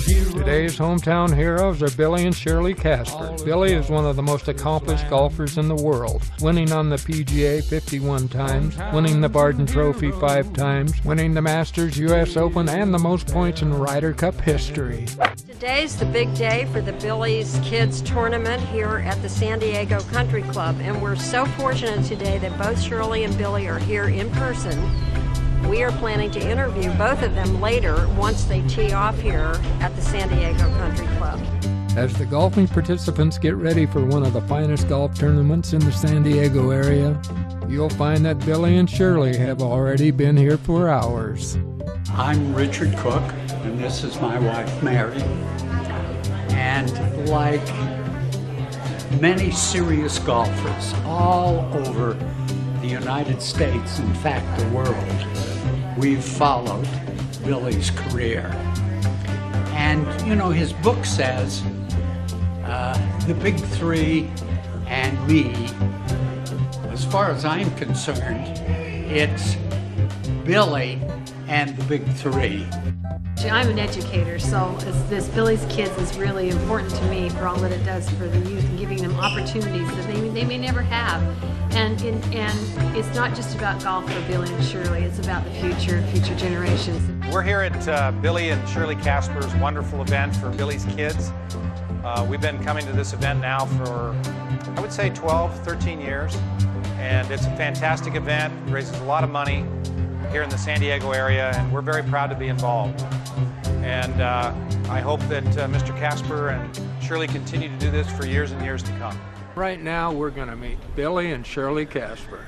Today's hometown heroes are Billy and Shirley Casper. Billy is one of the most accomplished golfers in the world, winning on the PGA 51 times, winning the Vardon Trophy 5 times, winning the Masters US Open, and the most points in Ryder Cup history. Today's the big day for the Billy's Kids Tournament here at the San Diego Country Club, and we're so fortunate today that both Shirley and Billy are here in person. We are planning to interview both of them later once they tee off here at the San Diego Country Club. As the golfing participants get ready for one of the finest golf tournaments in the San Diego area, you'll find that Billy and Shirley have already been here for hours. I'm Richard Cook, and this is my wife, Mary. And like many serious golfers all over the United States, in fact the world, we've followed Billy's career. And you know, his book says, the big three and me. As far as I'm concerned, it's Billy and the big three. I'm an educator, so this Billy's Kids is really important to me for all that it does for the youth and giving them opportunities that they may never have. And it's not just about golf for Billy and Shirley, it's about the future generations. We're here at Billy and Shirley Casper's wonderful event for Billy's Kids. We've been coming to this event now for, I would say, 12, 13 years. And it's a fantastic event, it raises a lot of money here in the San Diego area, and we're very proud to be involved. And I hope that Mr. Casper and Shirley continue to do this for years and years to come. Right now, we're going to meet Billy and Shirley Casper.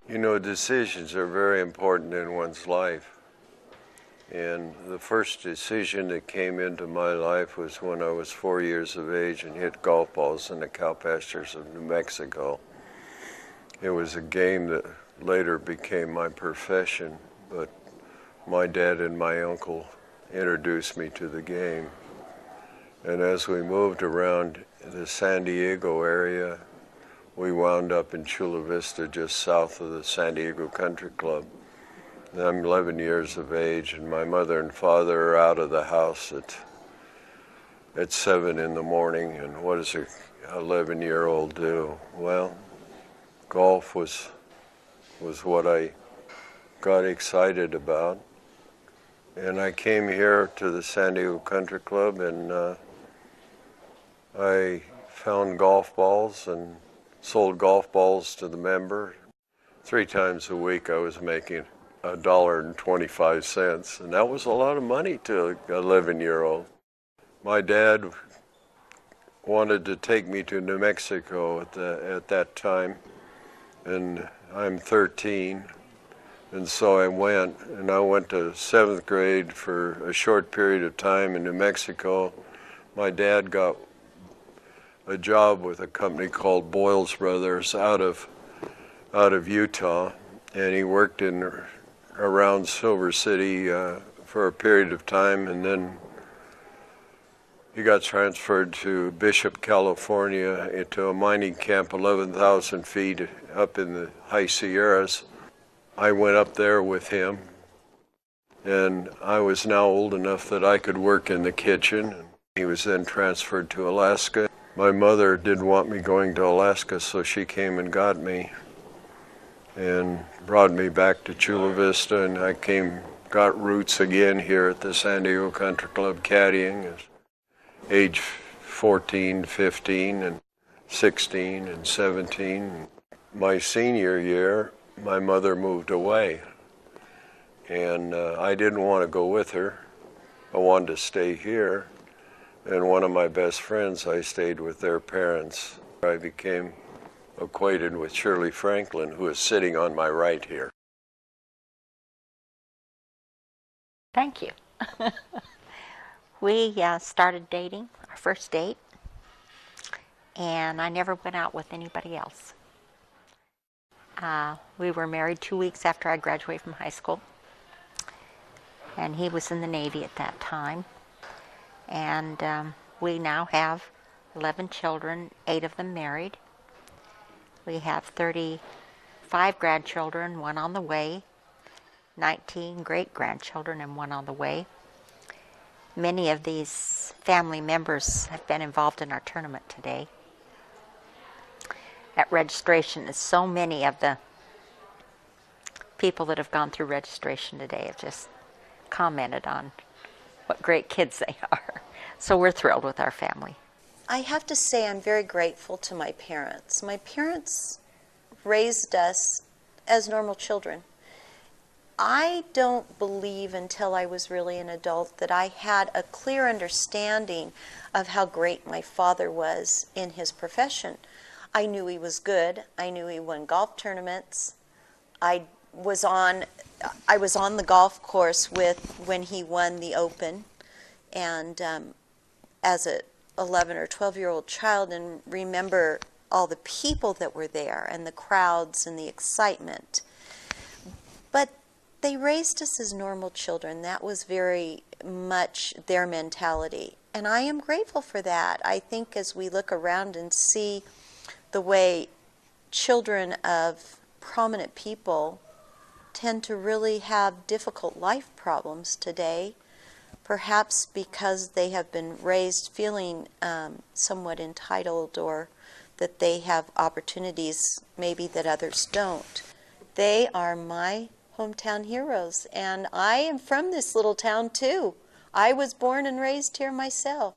You know, decisions are very important in one's life. And the first decision that came into my life was when I was 4 years of age and hit golf balls in the cow pastures of New Mexico. It was a game that later became my profession, but my dad and my uncle introduced me to the game. And as we moved around the San Diego area, we wound up in Chula Vista, just south of the San Diego Country Club. And I'm 11 years of age, and my mother and father are out of the house at 7 in the morning. And what does an 11-year-old do? Well, golf was what I got excited about. And I came here to the San Diego Country Club, and I found golf balls and sold golf balls to the member. 3 times a week I was making $1.25, and that was a lot of money to an 11-year-old. My dad wanted to take me to New Mexico at that time, and I'm 13, and so I went to 7th grade for a short period of time in New Mexico. My dad got a job with a company called Boyles Brothers out of Utah, and he worked around Silver City for a period of time, and then he got transferred to Bishop, California, into a mining camp 11,000 feet up in the high Sierras. I went up there with him, and I was now old enough that I could work in the kitchen. He was then transferred to Alaska. My mother didn't want me going to Alaska, so she came and got me and brought me back to Chula Vista, and I got roots again here at the San Diego Country Club caddying at age 14, 15, and 16, and 17. My senior year, my mother moved away, and I didn't want to go with her. I wanted to stay here, and one of my best friends, I stayed with their parents. I became acquainted with Shirley Franklin, who is sitting on my right here. Thank you. We started dating, our first date, and I never went out with anybody else. We were married 2 weeks after I graduated from high school, and he was in the Navy at that time. And we now have 11 children, 8 of them married. We have 35 grandchildren, 1 on the way, 19 great-grandchildren, and 1 on the way. Many of these family members have been involved in our tournament today. At registration, so many of the people that have gone through registration today have just commented on what great kids they are. So we're thrilled with our family. I have to say I'm very grateful to my parents. My parents raised us as normal children. I don't believe until I was really an adult that I had a clear understanding of how great my father was in his profession. I knew he was good. I knew he won golf tournaments. I was on the golf course when he won the Open, and as a 11 or 12-year-old child, and remember all the people that were there and the crowds and the excitement. But they raised us as normal children. That was very much their mentality, and I am grateful for that. I think as we look around and see the way children of prominent people tend to really have difficult life problems today, perhaps because they have been raised feeling somewhat entitled, or that they have opportunities maybe that others don't. They are my hometown heroes, and I am from this little town too. I was born and raised here myself.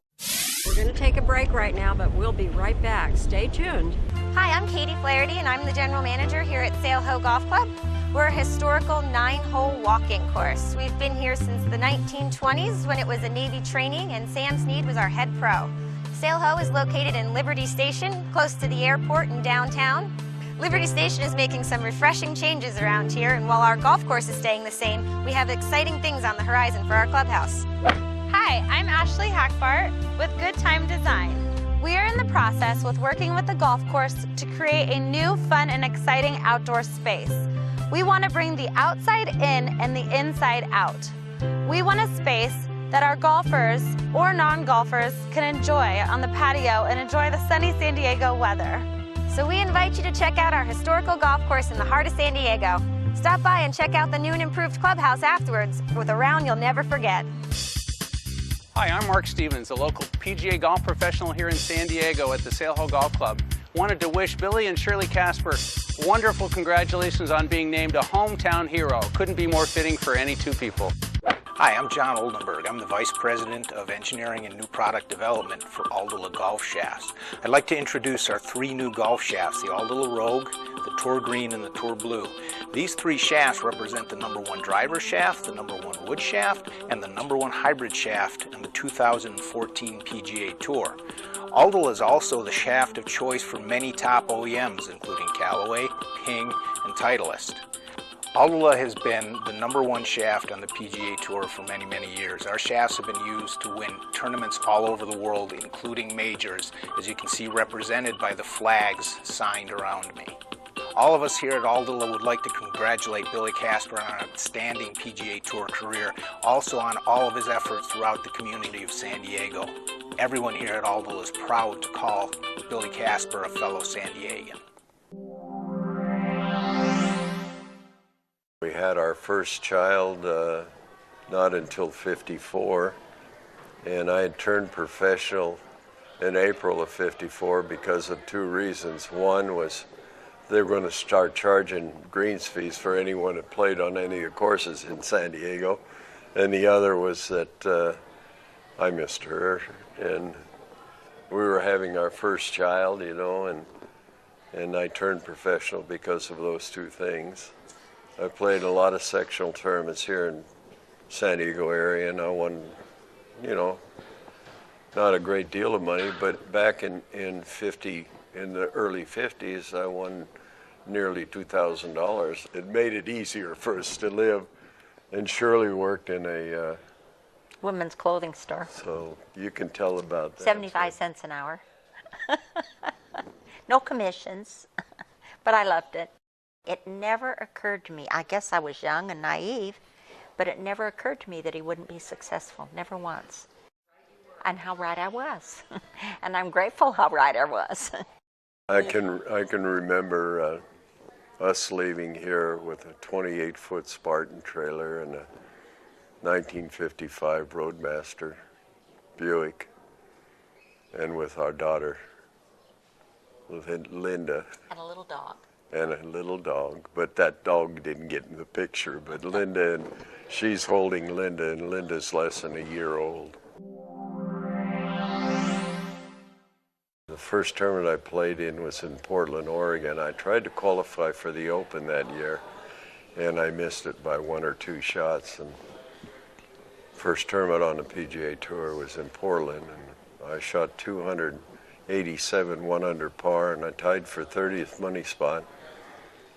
We're going to take a break right now, but we'll be right back. Stay tuned. Hi, I'm Katie Flaherty, and I'm the general manager here at Sail Ho Golf Club. We're a historical 9-hole walking course. We've been here since the 1920s when it was a Navy training and Sam Snead was our head pro. Sail Ho is located in Liberty Station, close to the airport in downtown. Liberty Station is making some refreshing changes around here, and while our golf course is staying the same, we have exciting things on the horizon for our clubhouse. Hi, I'm Ashley Hackbart with Good Time Design. We are in the process with working with the golf course to create a new, fun, and exciting outdoor space. We want to bring the outside in and the inside out. We want a space that our golfers or non-golfers can enjoy on the patio and enjoy the sunny San Diego weather. So we invite you to check out our historical golf course in the heart of San Diego. Stop by and check out the new and improved clubhouse afterwards with a round you'll never forget. Hi, I'm Mark Stevens, a local PGA golf professional here in San Diego at the Sail Ho Golf Club. Wanted to wish Billy and Shirley Casper wonderful congratulations on being named a hometown hero. Couldn't be more fitting for any two people. Hi, I'm John Oldenburg. I'm the Vice President of Engineering and New Product Development for Aldila Golf Shafts. I'd like to introduce our 3 new golf shafts, the Aldila Rogue, the Tour Green, and the Tour Blue. These 3 shafts represent the #1 driver shaft, the #1 wood shaft, and the #1 hybrid shaft in the 2014 PGA Tour. Aldila is also the shaft of choice for many top OEMs, including Callaway, Ping, and Titleist. Aldila has been the #1 shaft on the PGA Tour for many, many years. Our shafts have been used to win tournaments all over the world, including majors, as you can see represented by the flags signed around me. All of us here at Aldila would like to congratulate Billy Casper on an outstanding PGA Tour career, also on all of his efforts throughout the community of San Diego. Everyone here at Aldila is proud to call Billy Casper a fellow San Diegan. We had our first child not until 54, and I had turned professional in April of 54 because of 2 reasons. One was they were going to start charging greens fees for anyone that played on any of the courses in San Diego, and the other was that I missed her, and we were having our first child, you know, and I turned professional because of those 2 things. I played a lot of sectional tournaments here in San Diego area, and I won, you know, not a great deal of money, but back in the early 50s, I won nearly $2,000. It made it easier for us to live, and Shirley worked in a Women's clothing store. So you can tell about that. 75 cents an hour. No commissions, but I loved it. It never occurred to me, I guess I was young and naive, but it never occurred to me that he wouldn't be successful, never once. And how right I was. And I'm grateful how right I was. I can remember us leaving here with a 28-foot Spartan trailer and 1955 Roadmaster Buick, and with our daughter, Linda. And a little dog. And a little dog, but that dog didn't get in the picture. But Linda, and she's holding Linda, and Linda's less than a year old. The first tournament I played in was in Portland, Oregon. I tried to qualify for the Open that year, and I missed it by 1 or 2 shots. And first tournament on the PGA Tour was in Portland, and I shot 287, 1 under par, and I tied for 30th money spot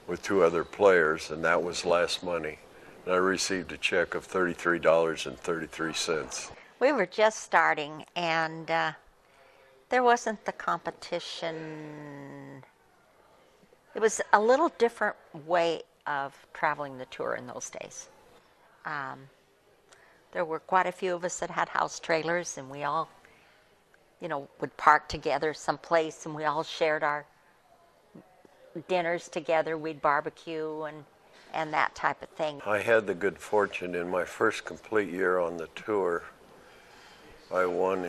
with 2 other players, and that was last money. And I received a check of $33.33. We were just starting, and there wasn't the competition. It was a little different way of traveling the tour in those days. There were quite a few of us that had house trailers, and we all, would park together someplace, and we all shared our dinners together. We'd barbecue and that type of thing. I had the good fortune in my first complete year on the tour. I won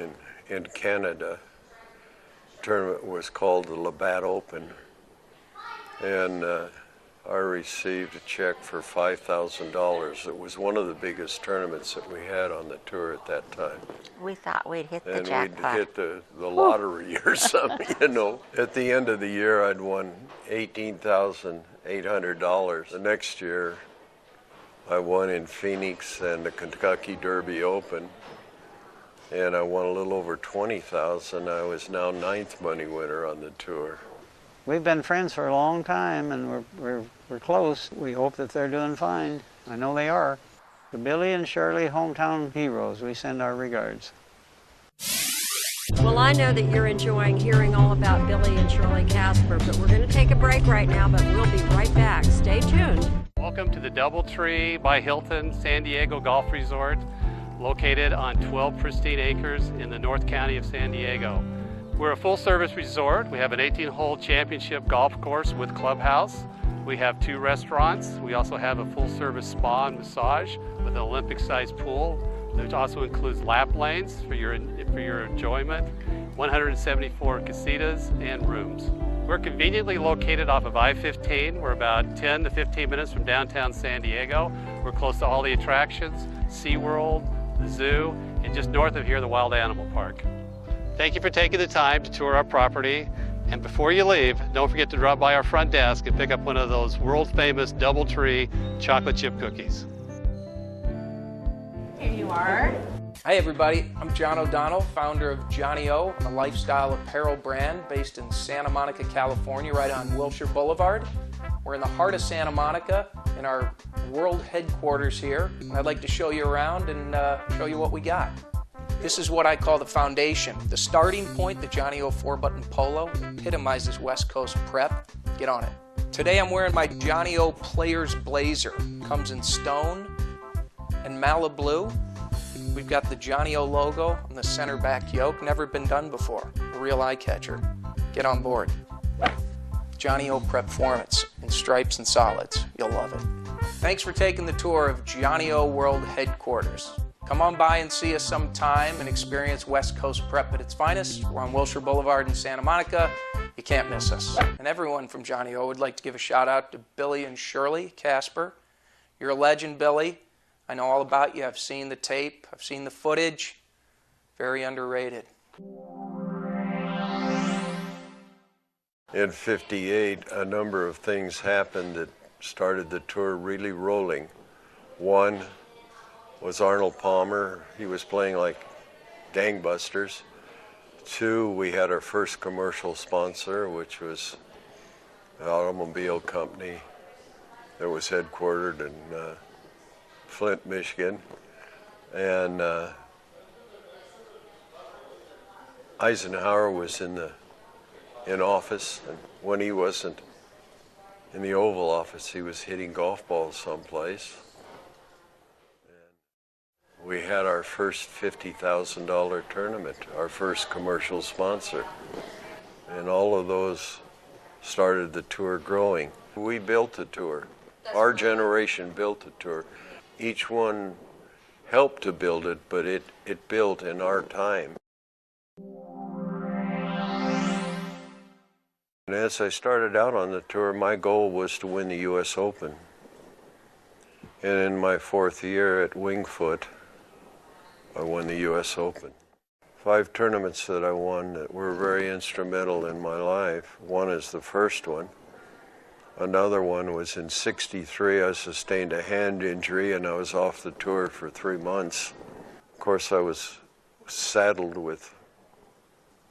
in Canada. The tournament was called the Labatt Open, and I received a check for $5,000. It was one of the biggest tournaments that we had on the tour at that time. We thought we'd hit the and jackpot. We'd hit the lottery or something, At the end of the year, I'd won $18,800. The next year, I won in Phoenix and the Kentucky Derby Open, and I won a little over $20,000. I was now 9th money winner on the tour. We've been friends for a long time, and we're close. We hope that they're doing fine. I know they are. The Billy and Shirley hometown heroes, we send our regards. Well, I know that you're enjoying hearing all about Billy and Shirley Casper, but we're going to take a break right now, but we'll be right back. Stay tuned. Welcome to the DoubleTree by Hilton San Diego Golf Resort, located on 12 pristine acres in the North County of San Diego. We're a full-service resort. We have an 18-hole championship golf course with clubhouse. We have 2 restaurants. We also have a full-service spa and massage with an Olympic-sized pool, which also includes lap lanes for your enjoyment, 174 casitas and rooms. We're conveniently located off of I-15. We're about 10 to 15 minutes from downtown San Diego. We're close to all the attractions, SeaWorld, the zoo, and just north of here, the Wild Animal Park. Thank you for taking the time to tour our property. And before you leave, don't forget to drop by our front desk and pick up one of those world-famous DoubleTree chocolate chip cookies. Here you are. Hi everybody, I'm John O'Donnell, founder of Johnny O, a lifestyle apparel brand based in Santa Monica, California, right on Wilshire Boulevard. We're in the heart of Santa Monica in our world headquarters here, and I'd like to show you around and show you what we got. This is what I call the foundation. The starting point, the Johnny O 4-button polo, epitomizes West Coast prep. Get on it. Today I'm wearing my Johnny O Players Blazer. Comes in stone and mallow blue. We've got the Johnny O logo on the center back yoke. Never been done before. A real eye catcher. Get on board. Johnny O Prepformance in stripes and solids. You'll love it. Thanks for taking the tour of Johnny O World Headquarters. Come on by and see us sometime and experience West Coast prep at its finest. We're on Wilshire Boulevard in Santa Monica. You can't miss us. And everyone from Johnny O would like to give a shout out to Billy and Shirley Casper. You're a legend, Billy. I know all about you. I've seen the tape. I've seen the footage. Very underrated. In '58, a number of things happened that started the tour really rolling. One was Arnold Palmer. He was playing like gangbusters. 2, we had our first commercial sponsor, which was an automobile company that was headquartered in Flint, Michigan. And Eisenhower was in office, and when he wasn't in the Oval Office, he was hitting golf balls someplace. We had our first $50,000 tournament, our first commercial sponsor. And all of those started the tour growing. We built the tour. Our generation built the tour. Each one helped to build it, but it built in our time. And as I started out on the tour, my goal was to win the U.S. Open. And in my 4th year at Wingfoot, I won the U.S. Open. 5 tournaments that I won that were very instrumental in my life. One is the first one. Another one was in '63. I sustained a hand injury and I was off the tour for 3 months. Of course, I was saddled with,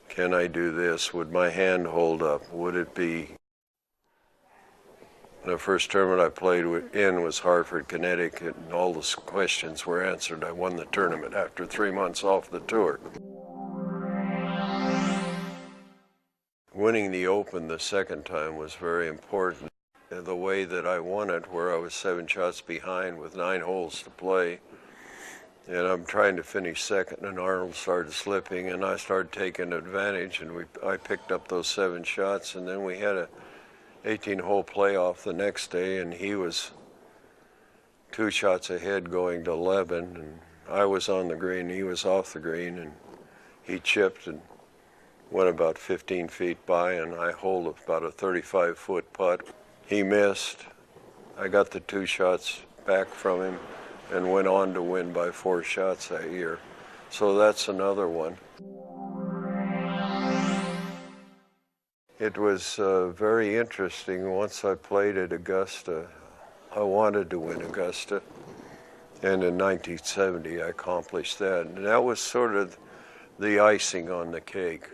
can I do this? Would my hand hold up? Would it be? The first tournament I played in was Hartford, Connecticut, and all the questions were answered. I won the tournament after 3 months off the tour. Winning the Open the second time was very important. The way that I won it, where I was 7 shots behind with 9 holes to play, and I'm trying to finish second, and Arnold started slipping, and I started taking advantage, and I picked up those 7 shots, and then we had a 18-hole playoff the next day, and he was 2 shots ahead going to 11, and I was on the green, he was off the green, and he chipped and went about 15 feet by, and I holed about a 35-foot putt. He missed. I got the 2 shots back from him and went on to win by 4 shots that year. So that's another one. It was very interesting. Once I played at Augusta, I wanted to win Augusta. And in 1970, I accomplished that. And that was sort of the icing on the cake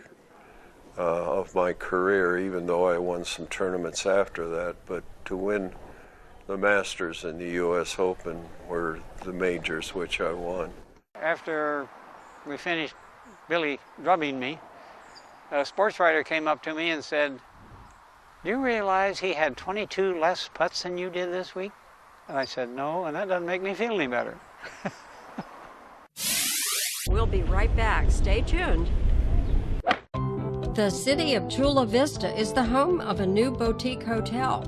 of my career, even though I won some tournaments after that. But to win the Masters and the U.S. Open were the majors which I won. After we finished Billy drubbing me, a sports writer came up to me and said, "Do you realize he had 22 less putts than you did this week?" And I said, "No, and that doesn't make me feel any better." We'll be right back. Stay tuned. The city of Chula Vista is the home of a new boutique hotel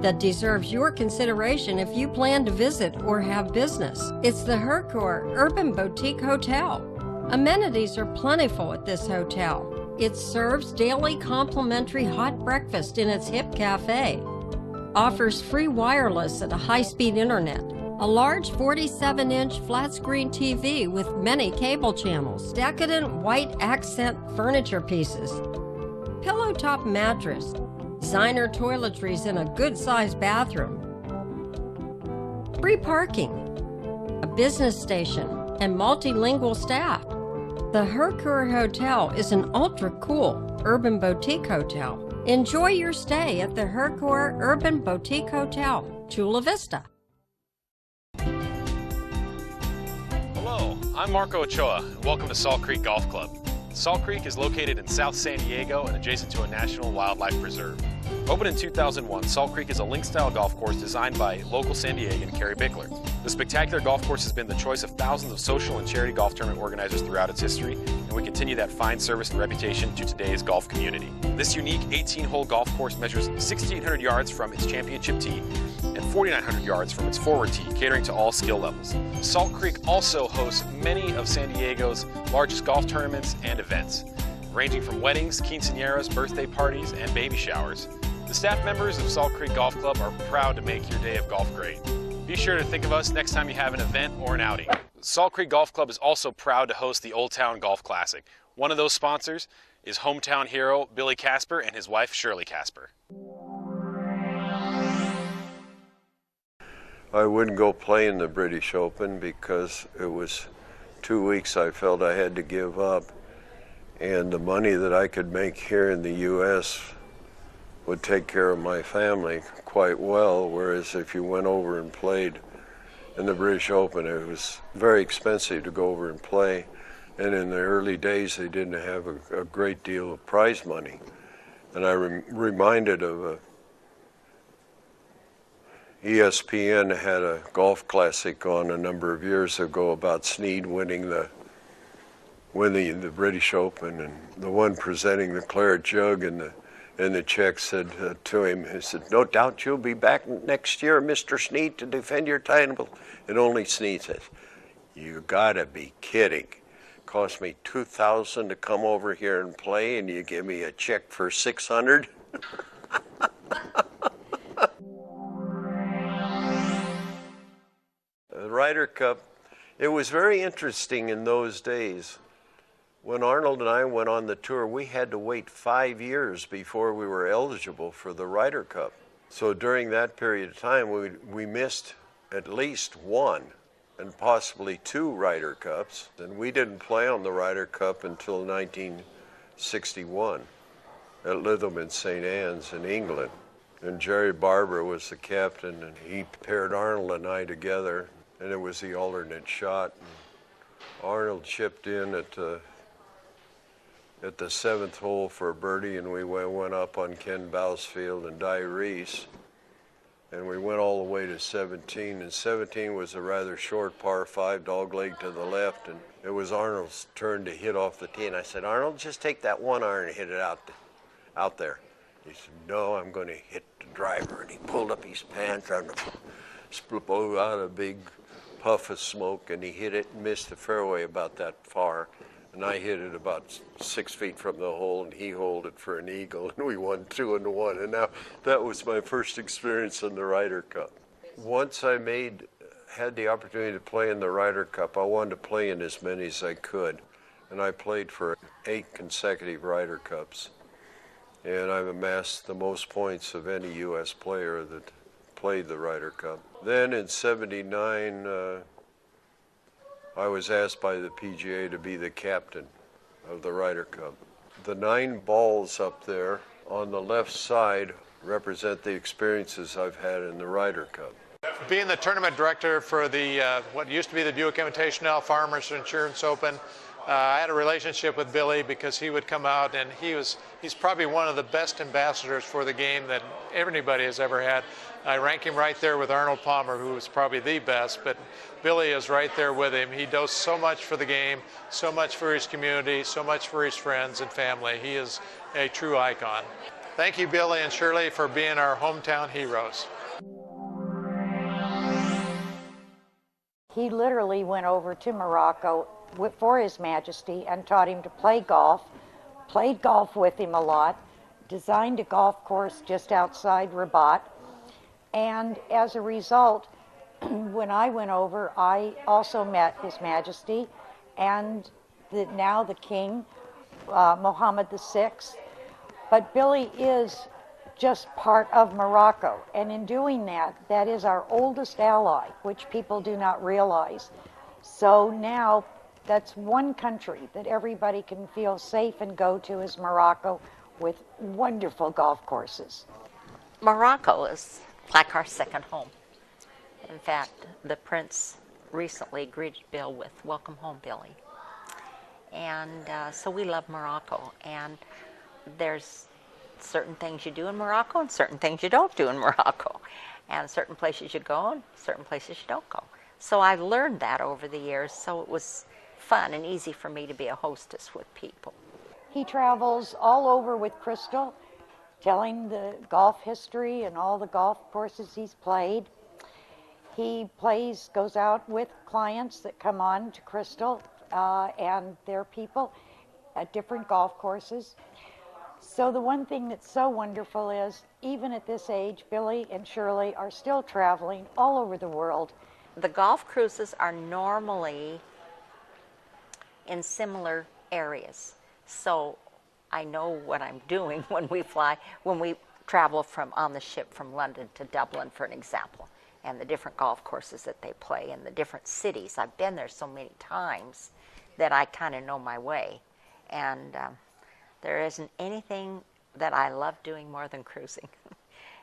that deserves your consideration if you plan to visit or have business. It's the Hercor Urban Boutique Hotel. Amenities are plentiful at this hotel. It serves daily complimentary hot breakfast in its hip cafe, offers free wireless and a high-speed internet, a large 47-inch flat-screen TV with many cable channels, decadent white accent furniture pieces, pillow-top mattress, designer toiletries in a good-sized bathroom, free parking, a business station, and multilingual staff. The Hercor Hotel is an ultra-cool urban boutique hotel. Enjoy your stay at the Hercor Urban Boutique Hotel, Chula Vista. Hello, I'm Marco Ochoa, and welcome to Salt Creek Golf Club. Salt Creek is located in South San Diego and adjacent to a national wildlife preserve. Opened in 2001, Salt Creek is a link-style golf course designed by local San Diegan Kerry Bickler. The spectacular golf course has been the choice of thousands of social and charity golf tournament organizers throughout its history, and we continue that fine service and reputation to today's golf community. This unique 18-hole golf course measures 6,800 yards from its championship tee and 4,900 yards from its forward tee, catering to all skill levels. Salt Creek also hosts many of San Diego's largest golf tournaments and events, ranging from weddings, quinceañeras, birthday parties, and baby showers. The staff members of Salt Creek Golf Club are proud to make your day of golf great. Be sure to think of us next time you have an event or an outing. Salt Creek Golf Club is also proud to host the Old Town Golf Classic. One of those sponsors is hometown hero Billy Casper and his wife Shirley Casper. I wouldn't go play in the British Open because it was 2 weeks I felt I had to give up, and the money that I could make here in the U.S. would take care of my family quite well, whereas if you went over and played in the British Open, it was very expensive to go over and play, and in the early days they didn't have a great deal of prize money. And I'm reminded of ESPN had a golf classic on a number of years ago about Snead winning the British Open, and the one presenting the claret jug and the Czech said to him, he said, "No doubt you'll be back next year, Mr. Snead, to defend your title." And only Snead says, You gotta be kidding. Cost me $2,000 to come over here and play, and you give me a check for $600? The Ryder Cup, it was very interesting in those days. When Arnold and I went on the tour, we had to wait 5 years before we were eligible for the Ryder Cup. So during that period of time, we missed at least one and possibly two Ryder Cups. And we didn't play on the Ryder Cup until 1961 at Lytham and St. Anne's in England. And Jerry Barber was the captain, and he paired Arnold and I together, and it was the alternate shot. And Arnold chipped in at the 7th hole for a birdie, and we went up on Ken Bousfield and Di Reese, and we went all the way to 17, and 17 was a rather short par 5 dogleg to the left, and it was Arnold's turn to hit off the tee, and I said, Arnold, just take that one iron and hit it out there. He said, no, I'm going to hit the driver, and he pulled up his pants and blew out a big puff of smoke, and he hit it and missed the fairway about that far. And I hit it about 6 feet from the hole, and he holed it for an eagle, and we won 2-1. And now that was my first experience in the Ryder Cup. Once I had the opportunity to play in the Ryder Cup, I wanted to play in as many as I could. And I played for 8 consecutive Ryder Cups. And I've amassed the most points of any U.S. player that played the Ryder Cup. Then in '79, I was asked by the PGA to be the captain of the Ryder Cup. The 9 balls up there on the left side represent the experiences I've had in the Ryder Cup. Being the tournament director for the what used to be the Buick Invitational Farmers Insurance Open, I had a relationship with Billy because he would come out, and he's probably one of the best ambassadors for the game that anybody has ever had. I rank him right there with Arnold Palmer, who is probably the best, but Billy is right there with him. He does so much for the game, so much for his community, so much for his friends and family. He is a true icon. Thank you, Billy and Shirley, for being our hometown heroes. He literally went over to Morocco for His Majesty and taught him to play golf, played golf with him a lot, designed a golf course just outside Rabat, and as a result, when I went over, I also met His Majesty and now the King, Mohammed VI. But Billy is just part of Morocco, and in doing that, that is our oldest ally, which people do not realize. So now that's one country that everybody can feel safe and go to is Morocco, with wonderful golf courses. Morocco is like our second home. In fact, the Prince recently greeted Bill with "Welcome home, Billy." And so we love Morocco, and there's certain things you do in Morocco and certain things you don't do in Morocco, and certain places you go and certain places you don't go. So I've learned that over the years, so it was fun and easy for me to be a hostess with people. He travels all over with Crystal, telling the golf history and all the golf courses he's played. He goes out with clients that come on to Crystal and their people at different golf courses. So the one thing that's so wonderful is, even at this age, Billy and Shirley are still traveling all over the world. The golf cruises are normally in similar areas. So I know what I'm doing when we travel on the ship from London to Dublin, for an example, and the different golf courses that they play and the different cities. I've been there so many times that I kind of know my way. And there isn't anything that I love doing more than cruising.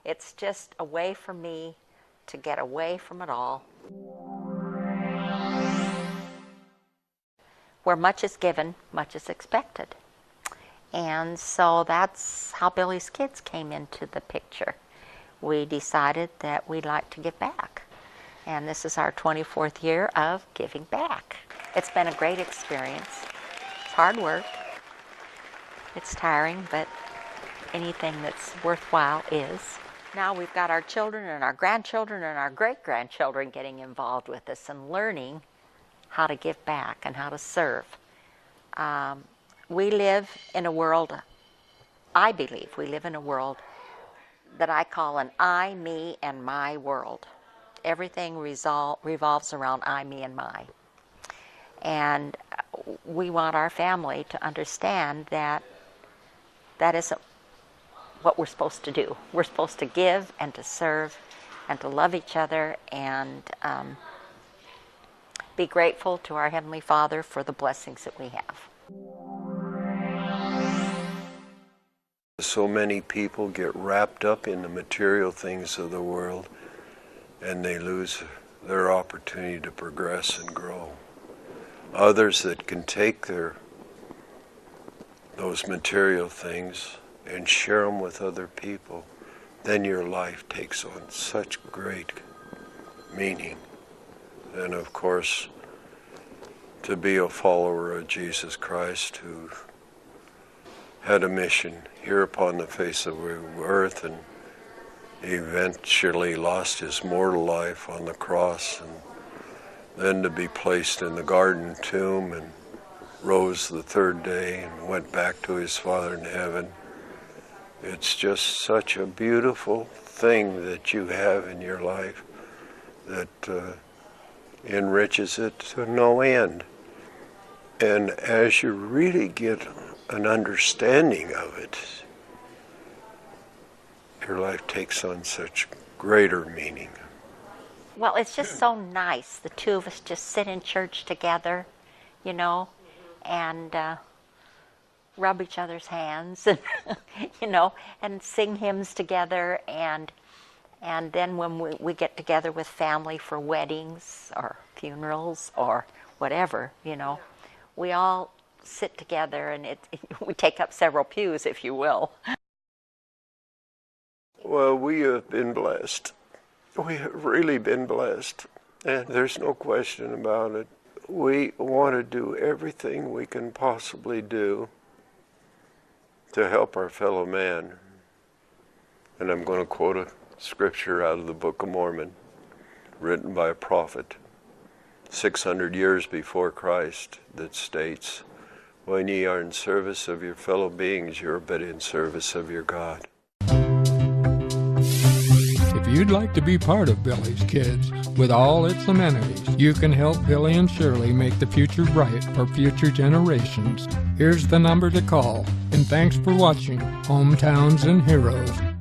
It's just a way for me to get away from it all. Where much is given, much is expected. And so that's how Billy's Kids came into the picture. We decided that we'd like to give back. And this is our 24th year of giving back. It's been a great experience. It's hard work. It's tiring, but anything that's worthwhile is. Now we've got our children and our grandchildren and our great-grandchildren getting involved with us and learning how to give back and how to serve. We live in a world, I believe we live in a world that I call an I, me, and my world. Everything revolves around I, me, and my. And we want our family to understand that that isn't what we're supposed to do. We're supposed to give and to serve and to love each other and be grateful to our Heavenly Father for the blessings that we have. So many people get wrapped up in the material things of the world and they lose their opportunity to progress and grow. Others that can take those material things and share them with other people, then your life takes on such great meaning. And of course, to be a follower of Jesus Christ who had a mission here upon the face of the earth and eventually lost his mortal life on the cross, and then to be placed in the garden tomb and rose the third day and went back to his Father in heaven. It's just such a beautiful thing that you have in your life that enriches it to no end. And as you really get an understanding of it, your life takes on such greater meaning. Well, it's just so nice. The two of us just sit in church together, you know, and rub each other's hands, and you know, and sing hymns together, and then when we get together with family for weddings or funerals or whatever, you know, we all sit together, and we take up several pews, if you will. Well, we have been blessed. We have really been blessed, and there's no question about it. We want to do everything we can possibly do to help our fellow man. And I'm going to quote a scripture out of the Book of Mormon, written by a prophet 600 years before Christ, that states, "When ye are in service of your fellow beings, you're but in service of your God." If you'd like to be part of Billy's Kids with all its amenities, you can help Billy and Shirley make the future bright for future generations. Here's the number to call. And thanks for watching Hometowns and Heroes.